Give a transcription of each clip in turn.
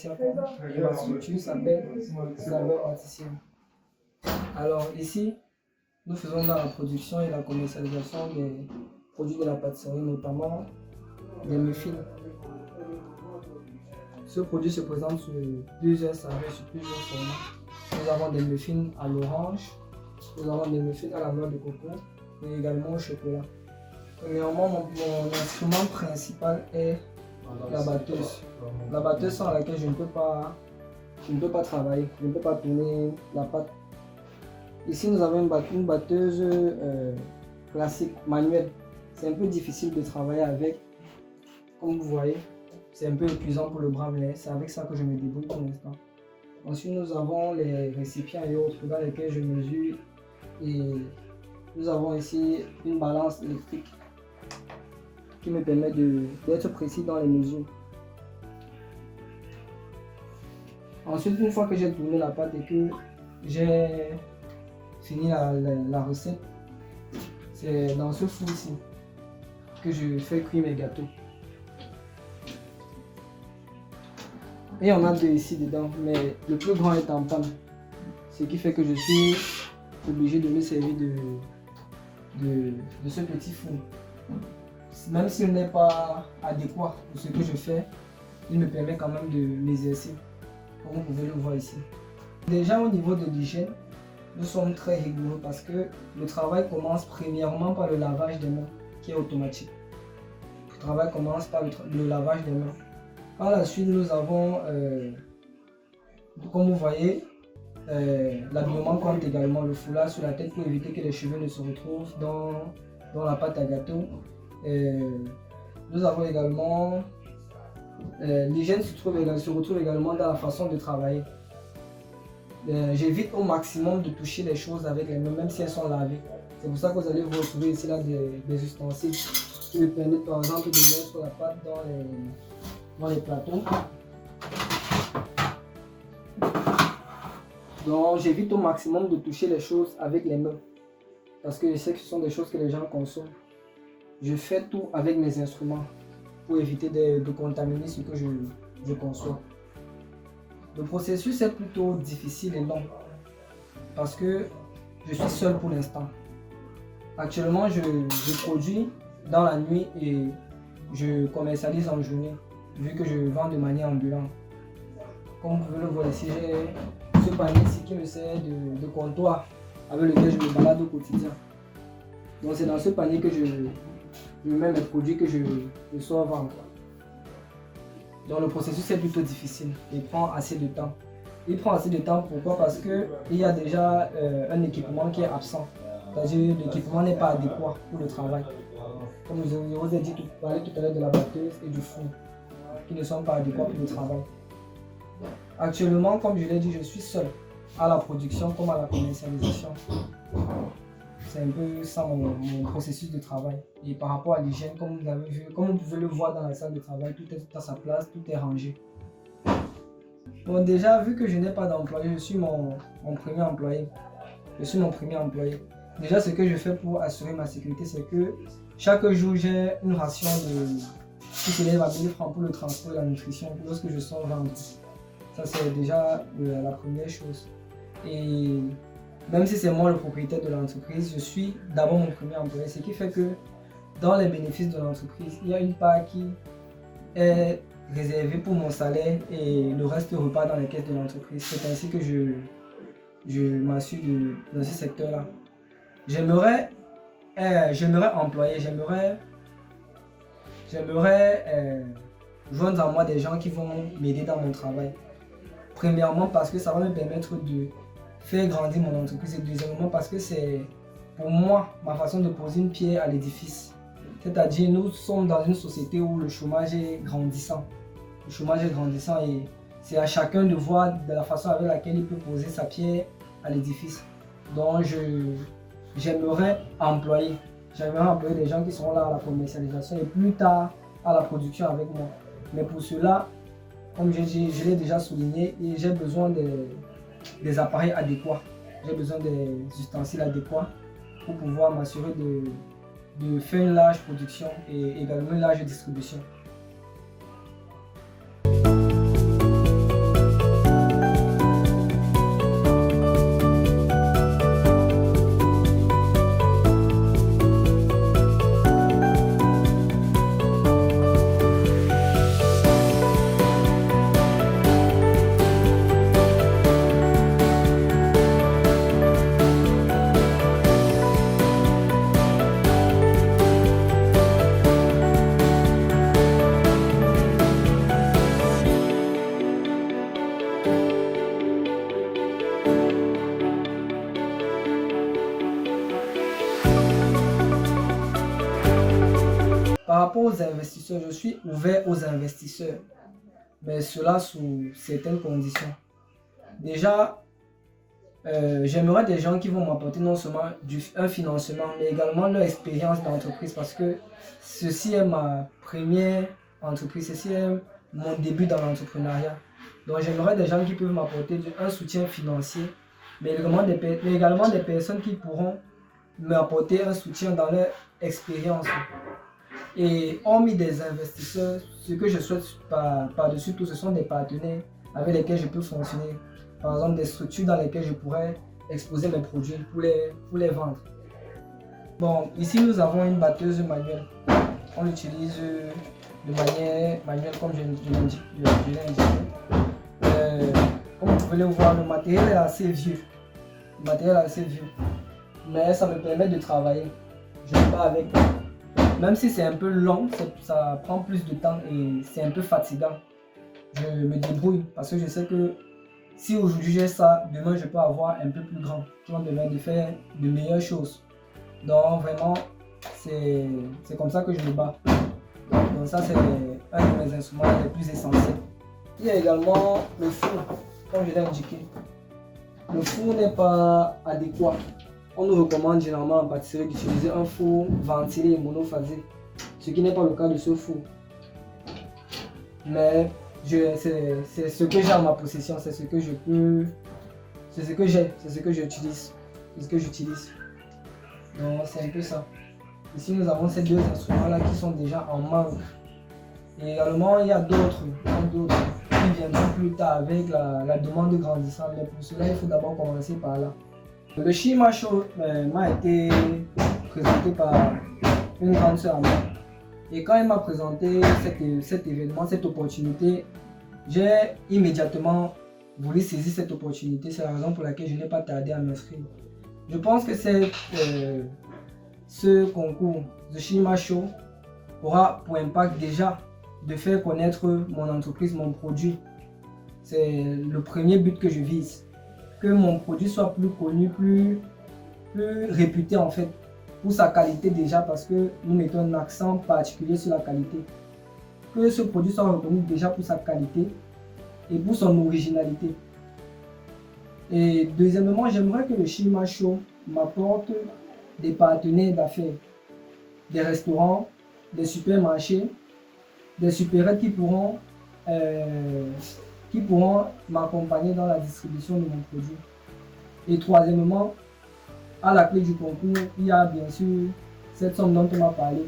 Artiacom et ma structure s'appelle Saveur Artisan. Alors ici, nous faisons dans la production et la commercialisation des produits de la pâtisserie, notamment des muffins. Ce produit se présente sur plusieurs saveurs, sur plusieurs formats. Nous avons des muffins à l'orange, nous avons des muffins à la noix de coco et également au chocolat. Premièrement, mon instrument principal est la batteuse. La batteuse sans laquelle je ne peux pas travailler, je ne peux pas tourner la pâte. Ici, nous avons une batteuse classique, manuelle. C'est un peu difficile de travailler avec, comme vous voyez. C'est un peu épuisant pour le bras, mais c'est avec ça que je me débrouille pour l'instant. Ensuite, nous avons les récipients et autres dans lesquels je mesure. Et nous avons ici une balance électrique qui me permet d'être précis dans les mesures. Ensuite, une fois que j'ai tourné la pâte et que j'ai fini la recette, c'est dans ce four-ci que je fais cuire mes gâteaux. Et on a deux ici dedans, mais le plus grand est en panne. Ce qui fait que je suis obligé de me servir de ce petit four. Même s'il n'est pas adéquat pour ce que je fais, il me permet quand même de m'exercer, comme vous pouvez le voir ici. Déjà au niveau de l'hygiène, nous sommes très rigoureux parce que le travail commence premièrement par le lavage des mains, qui est automatique. Le travail commence par le lavage des mains. Par la suite, nous avons, comme vous voyez, l'habillement compte également, le foulard sur la tête pour éviter que les cheveux ne se retrouvent dans la pâte à gâteau. Nous avons également, l'hygiène se retrouve également dans la façon de travailler. J'évite au maximum de toucher les choses avec les mains, même si elles sont lavées. C'est pour ça que vous allez vous retrouver ici là des ustensiles qui me permettent par exemple de mettre la pâte dans les plateaux. Donc j'évite au maximum de toucher les choses avec les mains parce que je sais que ce sont des choses que les gens consomment. Je fais tout avec mes instruments pour éviter de contaminer ce que je conçois. Le processus est plutôt difficile et long parce que je suis seul pour l'instant. Actuellement, je produis dans la nuit et je commercialise en journée, vu que je vends de manière ambulante. Comme vous pouvez le voir ici, j'ai ce panier-ci qui me sert de comptoir avec lequel je me balade au quotidien. Donc c'est dans ce panier que je mets mes produits que je sors vendre. Donc le processus est plutôt difficile et prend assez de temps. Il prend assez de temps pourquoi? Parce qu'il y a déjà un équipement qui est absent. C'est-à-dire que l'équipement n'est pas adéquat pour le travail. Comme je vous ai dit tout à l'heure de la batteuse et du four, qui ne sont pas adéquats pour le travail. Actuellement, comme je l'ai dit, je suis seul à la production comme à la commercialisation. C'est un peu ça mon processus de travail. Et par rapport à l'hygiène, comme vous avez vu, comme vous pouvez le voir dans la salle de travail, tout est à sa place, tout est rangé. Bon, déjà, vu que je n'ai pas d'employé, je suis mon premier employé. Déjà, ce que je fais pour assurer ma sécurité, c'est que chaque jour, j'ai une ration qui s'élève à 1000 francs pour le transport et la nutrition lorsque je sors vendre. Ça, c'est déjà la première chose. Et même si c'est moi le propriétaire de l'entreprise, je suis d'abord mon premier employé. Ce qui fait que dans les bénéfices de l'entreprise, il y a une part qui est réservée pour mon salaire et le reste repart dans les caisses de l'entreprise. C'est ainsi que je m'assure dans ce secteur-là. J'aimerais employer, j'aimerais joindre à moi des gens qui vont m'aider dans mon travail. Premièrement parce que ça va me permettre de faire grandir mon entreprise et deuxièmement parce que c'est pour moi ma façon de poser une pierre à l'édifice. C'est-à-dire nous sommes dans une société où le chômage est grandissant. Et c'est à chacun de voir de la façon avec laquelle il peut poser sa pierre à l'édifice. Donc j'aimerais employer des gens qui seront là à la commercialisation et plus tard à la production avec moi. Mais pour cela, comme je l'ai déjà souligné, j'ai besoin des appareils adéquats. J'ai besoin des ustensiles adéquats pour pouvoir m'assurer de faire une large production et également une large distribution. Par rapport aux investisseurs, je suis ouvert aux investisseurs, mais cela sous certaines conditions. Déjà, j'aimerais des gens qui vont m'apporter non seulement un financement, mais également leur expérience d'entreprise, parce que ceci est ma première entreprise, ceci est mon début dans l'entrepreneuriat. Donc j'aimerais des gens qui peuvent m'apporter un soutien financier, mais également des personnes qui pourront m'apporter un soutien dans leur expérience. Et hormis des investisseurs, ce que je souhaite par-dessus tout, ce sont des partenaires avec lesquels je peux fonctionner. Par exemple, des structures dans lesquelles je pourrais exposer mes produits pour les vendre. Bon, ici nous avons une batteuse manuelle. On l'utilise de manière manuelle comme je l'ai indiqué. Comme vous pouvez le voir, le matériel est assez vieux. Le matériel est assez vieux. Mais ça me permet de travailler. Je ne pas avec. Même si c'est un peu long, ça prend plus de temps et c'est un peu fatigant. Je me débrouille parce que je sais que si aujourd'hui j'ai ça, demain je peux avoir un peu plus grand, qui va me permettre de faire de meilleures choses. Donc vraiment, c'est comme ça que je me bats. Donc ça c'est un de mes instruments les plus essentiels. Il y a également le four, comme je l'ai indiqué. Le four n'est pas adéquat. On nous recommande généralement en pâtisserie d'utiliser un four ventilé et monophasé, ce qui n'est pas le cas de ce four. Mais c'est ce que j'ai en ma possession, c'est ce que je peux, c'est ce que j'ai, c'est ce que j'utilise, c'est ce que j'utilise. Donc c'est un peu ça. Ici nous avons ces deux instruments là qui sont déjà en manque. Et également il y a d'autres qui viendront plus tard avec la demande grandissante. Mais pour cela il faut d'abord commencer par là. Le Shima Show m'a été présenté par une grande sœur à moi. Et quand elle m'a présenté cet événement, cette opportunité, j'ai immédiatement voulu saisir cette opportunité. C'est la raison pour laquelle je n'ai pas tardé à m'inscrire. Je pense que ce concours de Shima Show aura pour impact déjà de faire connaître mon entreprise, mon produit. C'est le premier but que je vise. Que mon produit soit plus connu, plus réputé en fait, pour sa qualité déjà, parce que nous mettons un accent particulier sur la qualité. Que ce produit soit reconnu déjà pour sa qualité et pour son originalité. Et deuxièmement, j'aimerais que le Shima Show m'apporte des partenaires d'affaires, des restaurants, des supermarchés, des supérettes qui pourront m'accompagner dans la distribution de mon produit. Et troisièmement, à la clé du concours, il y a bien sûr cette somme dont on m'a parlé,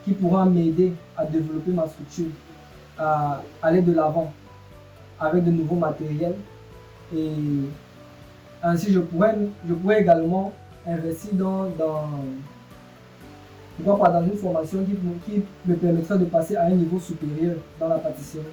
qui pourra m'aider à développer ma structure, à aller de l'avant avec de nouveaux matériels. Et ainsi, je pourrais également investir dans une formation qui me permettrait de passer à un niveau supérieur dans la pâtisserie.